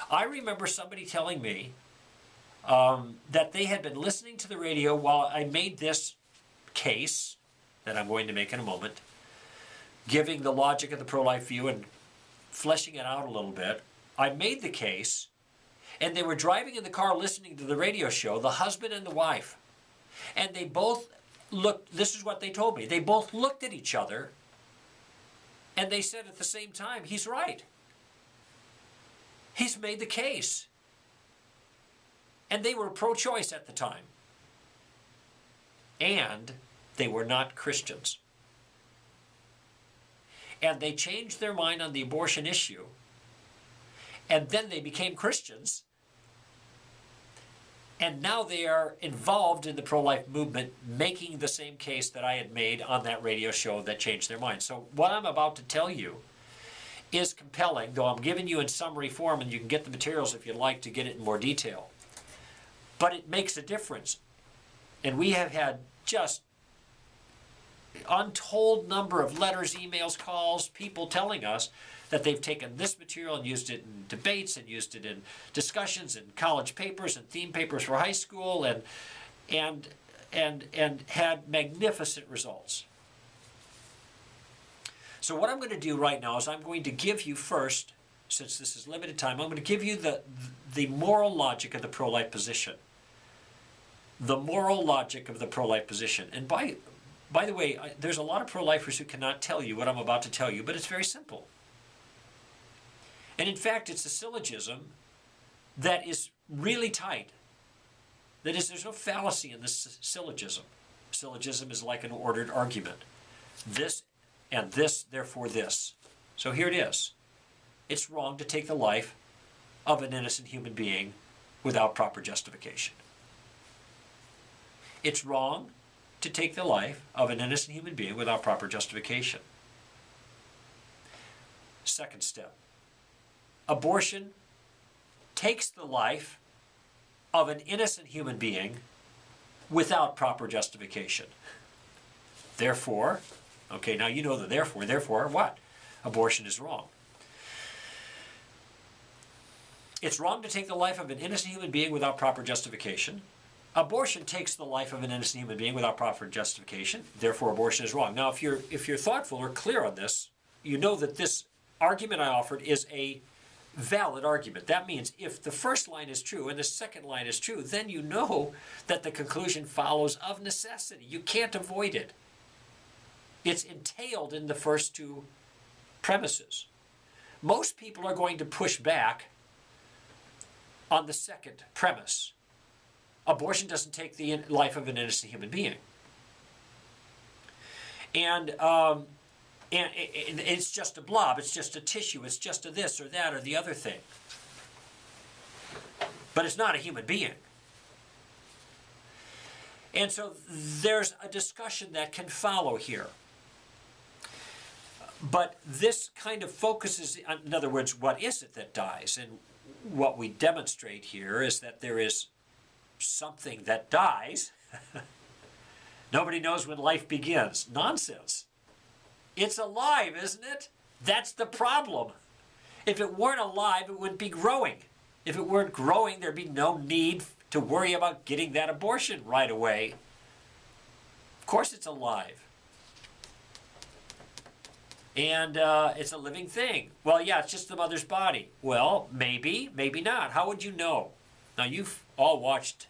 I remember somebody telling me that they had been listening to the radio while I made this case that I'm going to make in a moment, giving the logic of the pro-life view and fleshing it out a little bit. I made the case, and they were driving in the car listening to the radio show, the husband and the wife. And they both looked, this is what they told me, they both looked at each other, and they said at the same time, he's right. He's made the case. And they were pro-choice at the time. And they were not Christians. And they changed their mind on the abortion issue. And then they became Christians. And now they are involved in the pro-life movement, making the same case that I had made on that radio show that changed their mind. So what I'm about to tell you is compelling, though I'm giving you in summary form, and you can get the materials if you'd like to get it in more detail. But it makes a difference. And we have had just untold number of letters, emails, calls, people telling us that they've taken this material and used it in debates and used it in discussions and college papers and theme papers for high school and had magnificent results. So what I'm going to do right now is I'm going to give you first, since this is limited time, I'm going to give you the moral logic of the pro-life position. The moral logic of the pro-life position. And by the way, there's a lot of pro-lifers who cannot tell you what I'm about to tell you, but it's very simple. And in fact, it's a syllogism that is really tight. That is, there's no fallacy in this syllogism. Syllogism is like an ordered argument. This and this, therefore this. So here it is. It's wrong to take the life of an innocent human being without proper justification. It's wrong to take the life of an innocent human being without proper justification. Second step. Abortion takes the life of an innocent human being without proper justification. Therefore, okay, now you know the therefore. Therefore, what? Abortion is wrong. It's wrong to take the life of an innocent human being without proper justification. Abortion takes the life of an innocent human being without proper justification. Therefore, abortion is wrong. Now, if you're thoughtful or clear on this, you know that this argument I offered is a valid argument. That means if the first line is true and the second line is true, then you know that the conclusion follows of necessity. You can't avoid it. It's entailed in the first two premises. Most people are going to push back on the second premise. Abortion doesn't take the life of an innocent human being. And it's just a blob, it's just a tissue, it's just a this or that or the other thing. But it's not a human being. And so there's a discussion that can follow here. But this kind of focuses, in other words, what is it that dies? And what we demonstrate here is that there is something that dies. Nobody knows when life begins. Nonsense. It's alive, isn't it? That's the problem. If it weren't alive, it wouldn't be growing. If it weren't growing, there'd be no need to worry about getting that abortion right away. Of course it's alive. And it's a living thing. Well, yeah, it's just the mother's body. Well, maybe, maybe not. How would you know? Now, you've all watched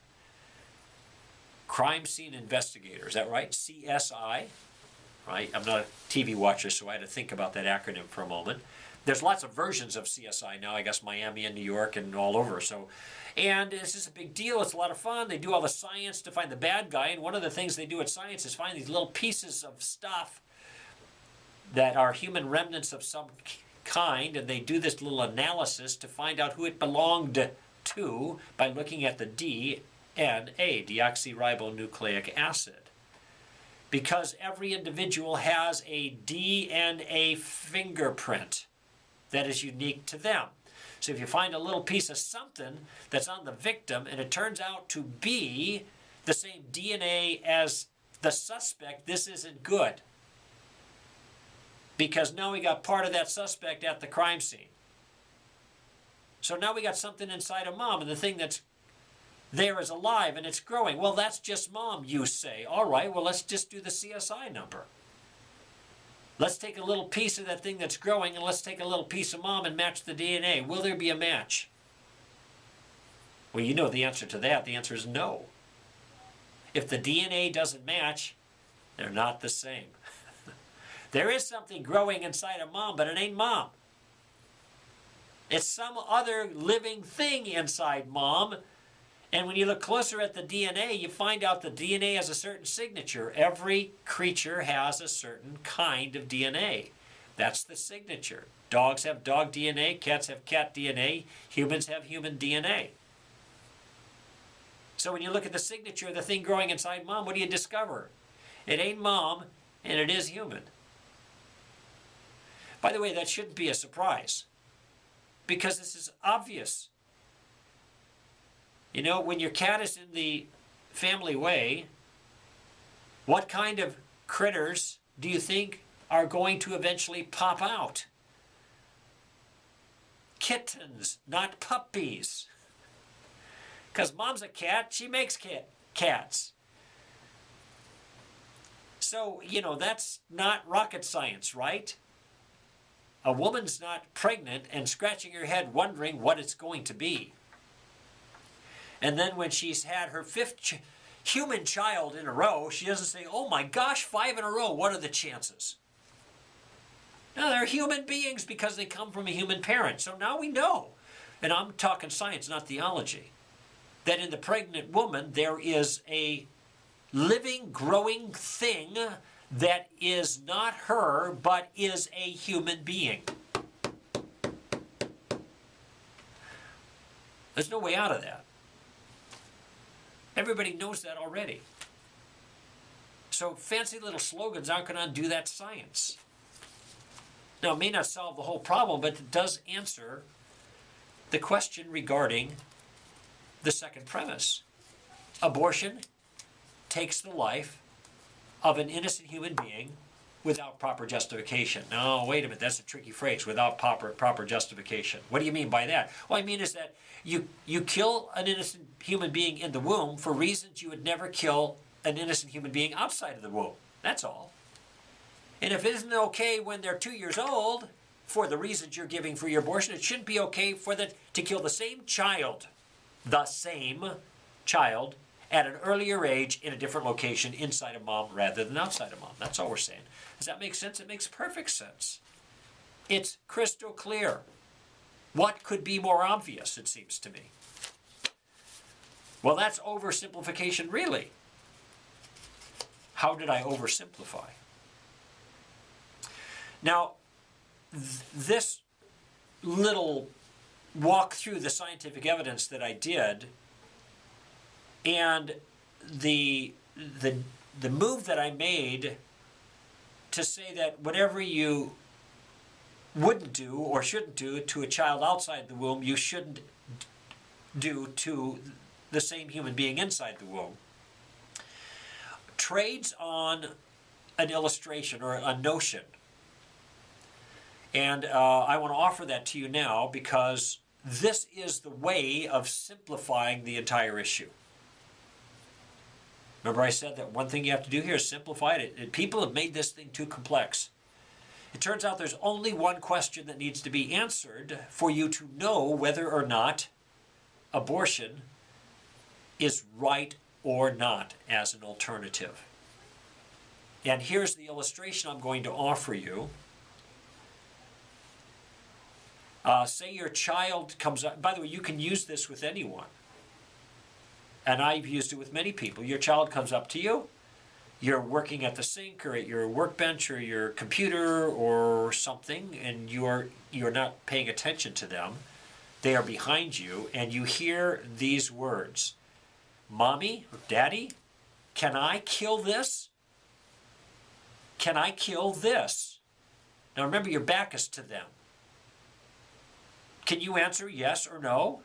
Crime Scene Investigator. Is that right? CSI? Right? I'm not a TV watcher, so I had to think about that acronym for a moment. There's lots of versions of CSI now, I guess Miami and New York and all over. And this is a big deal. It's a lot of fun. They do all the science to find the bad guy. And one of the things they do at science is find these little pieces of stuff that are human remnants of some kind. And they do this little analysis to find out who it belonged to by looking at the DNA, deoxyribonucleic acid. Because every individual has a DNA fingerprint that is unique to them. So if you find a little piece of something that's on the victim and it turns out to be the same DNA as the suspect, this isn't good. Because now we got part of that suspect at the crime scene. So now we got something inside of mom, and the thing that's there is alive and it's growing. Well, that's just mom, you say. All right, well, let's just do the CSI number. Let's take a little piece of that thing that's growing, and let's take a little piece of mom and match the DNA. Will there be a match? Well, you know the answer to that. The answer is no. If the DNA doesn't match, they're not the same. There is something growing inside of mom, but it ain't mom. It's some other living thing inside mom. And when you look closer at the DNA, you find out the DNA has a certain signature. Every creature has a certain kind of DNA. That's the signature. Dogs have dog DNA, cats have cat DNA, humans have human DNA. So when you look at the signature of the thing growing inside mom, what do you discover? It ain't mom, and it is human. By the way, that shouldn't be a surprise, because this is obvious. You know, when your cat is in the family way, what kind of critters do you think are going to eventually pop out? Kittens, not puppies. Because mom's a cat, she makes cats. So, you know, that's not rocket science, right? A woman's not pregnant and scratching her head wondering what it's going to be. And then when she's had her fifth human child in a row, she doesn't say, oh my gosh, 5 in a row, what are the chances? No, they're human beings because they come from a human parent. So now we know, and I'm talking science, not theology, that in the pregnant woman there is a living, growing thing that is not her, but is a human being. There's no way out of that. Everybody knows that already. So fancy little slogans aren't going to undo that science. Now, it may not solve the whole problem, but it does answer the question regarding the second premise. Abortion takes the life of an innocent human being without proper justification. No, wait a minute, that's a tricky phrase, without proper justification. What do you mean by that? What I mean is that you kill an innocent human being in the womb for reasons you would never kill an innocent human being outside of the womb. That's all. And if it isn't okay when they're 2 years old, for the reasons you're giving for your abortion, it shouldn't be okay to kill the same child, at an earlier age in a different location inside of mom rather than outside of mom. That's all we're saying. Does that make sense? It makes perfect sense. It's crystal clear. What could be more obvious, it seems to me? Well, that's oversimplification, really. How did I oversimplify? Now, this little walk through the scientific evidence that I did, and the move that I made to say that whatever you wouldn't do or shouldn't do to a child outside the womb, you shouldn't do to the same human being inside the womb, trades on an illustration or a notion. And I want to offer that to you now because this is the way of simplifying the entire issue. Remember I said that one thing you have to do here is simplify it. People have made this thing too complex. It turns out there's only one question that needs to be answered for you to know whether or not abortion is right or not as an alternative. And here's the illustration I'm going to offer you. Say your child comes up. By the way, you can use this with anyone. And I've used it with many people. Your child comes up to you. You're working at the sink or at your workbench or your computer or something, and you're not paying attention to them. They are behind you, and you hear these words. Mommy, Daddy, can I kill this? Can I kill this? Now remember, your back is to them. Can you answer yes or no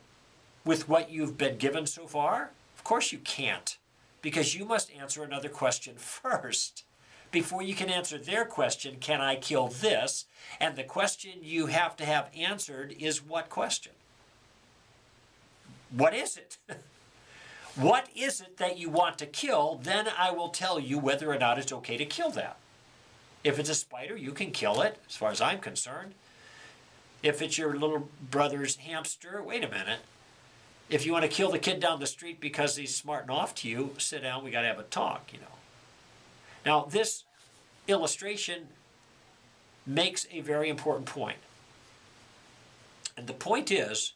with what you've been given so far? Of course you can't, because you must answer another question first before you can answer their question, can I kill this? And the question you have to have answered is what question? What is it? What is it that you want to kill? Then I will tell you whether or not it's okay to kill that. If it's a spider, you can kill it, as far as I'm concerned. If it's your little brother's hamster, wait a minute. If you want to kill the kid down the street because he's smarting off to you, sit down, we got to have a talk, you know. Now, this illustration makes a very important point. And the point is,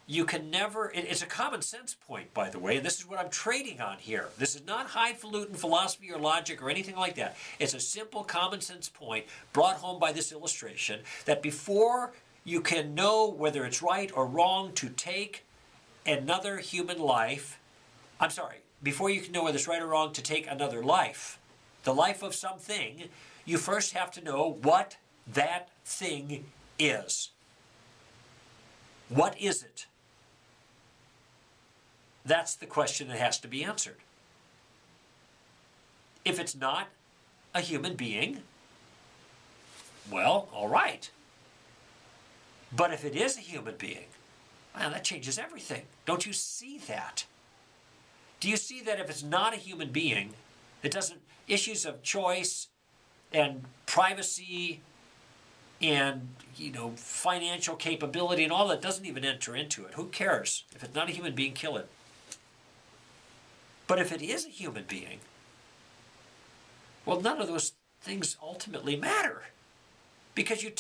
you can never, it's a common sense point, by the way, and this is what I'm trading on here. This is not highfalutin philosophy or logic or anything like that. It's a simple common sense point brought home by this illustration that before you can know whether it's right or wrong to take another human life, before you can know whether it's right or wrong to take another life, the life of something, you first have to know what that thing is. What is it? That's the question that has to be answered. If it's not a human being, well, all right. But if it is a human being, man, that changes everything. Don't you see that? Do you see that if it's not a human being, it doesn't, issues of choice and privacy and, you know, financial capability and all that doesn't even enter into it. Who cares? If it's not a human being, kill it. But if it is a human being, well, none of those things ultimately matter. Because you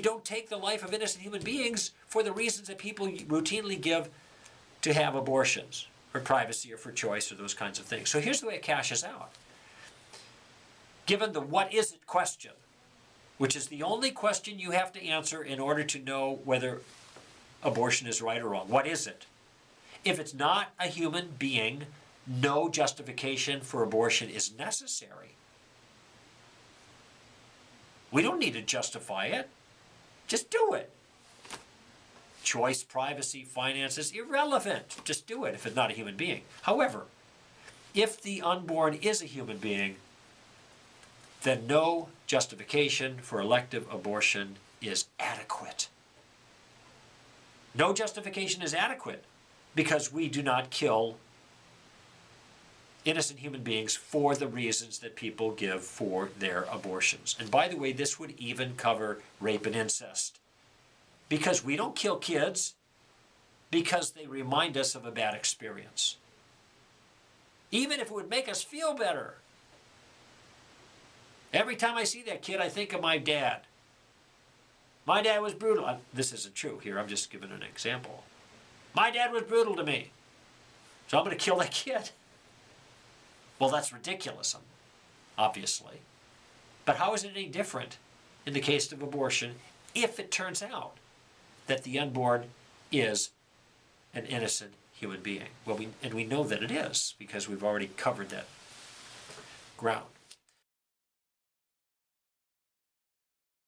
don't take the life of innocent human beings for the reasons that people routinely give to have abortions, for privacy or for choice or those kinds of things. So here's the way it cashes out. Given the what is it question, which is the only question you have to answer in order to know whether abortion is right or wrong. What is it? If it's not a human being, no justification for abortion is necessary. We don't need to justify it. Just do it. Choice, privacy, finances, irrelevant. Just do it if it's not a human being. However, if the unborn is a human being, then no justification for elective abortion is adequate. No justification is adequate because we do not kill innocent human beings for the reasons that people give for their abortions. And by the way, this would even cover rape and incest. Because we don't kill kids because they remind us of a bad experience. Even if it would make us feel better. Every time I see that kid, I think of my dad. My dad was brutal. This isn't true here, I'm just giving an example. My dad was brutal to me, so I'm going to kill that kid. Well, that's ridiculous, obviously. But how is it any different in the case of abortion if it turns out that the unborn is an innocent human being? Well, we know that it is because we've already covered that ground.